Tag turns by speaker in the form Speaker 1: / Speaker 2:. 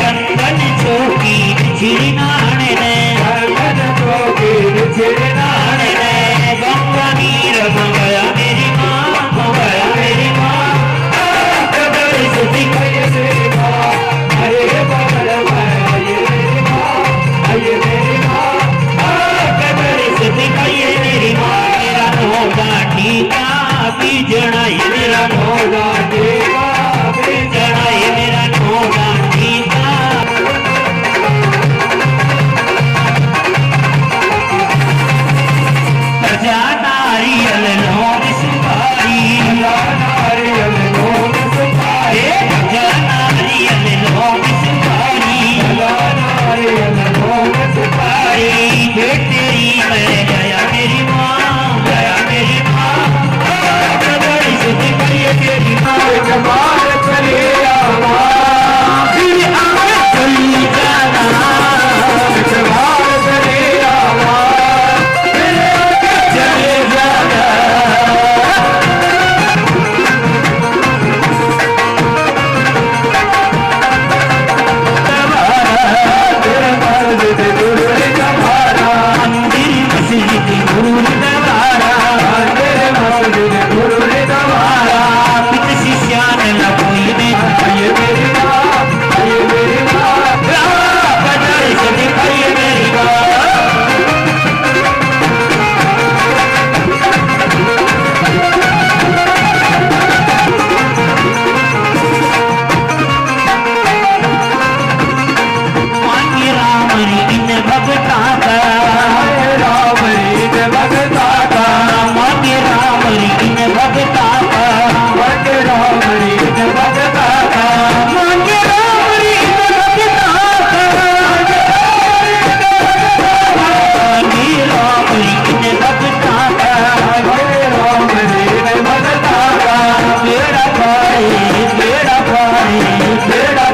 Speaker 1: चंदन चौकी छिड़नाने रे चंदन चौकी छिड़नाने रे गंगा नीर मंगया मेरी माँ मंगया मेरी माँ कदर सुधी कहे मेरी माँ अरे बगल में ये मेरी माँ ये मेरी माँ कदर सुधी कहे मेरी माँ मेरा नौगा टीका बीजना ये मेरा नौगा टीका बीजना ये मेरा नौगा टीका जा नारियल लोन सुपारी जा नारियल लोन सुपारी जा नारियल लोन सुपारी जा नारियल लोन सुपारी तेरी मैं गया मेरी माँ गया मेरी माँ बड़ी सुधी करिए तेरी माँ जमाल चले आवा फिर आगे चली जाना जमाल चले आवा फिर आगे चले जाना मंदिर मस्जिद गुरु दवारा मंदिर मस्जिद गुरु दवारा पित शिष्यान न कोई ने ये मेरी माँ ये मेरी माँ बजाई से दिखाइए मेरी माँ मांगे राम इन भगता का राम इन भगता का मांगे राम इन भगता का मांगे राम इन भगता का मांगे राम इन भगता का मांगे राम इन भगता का मांगे राम इन भगता का बेड़ा पाए बेड़ा पाए बेड़ा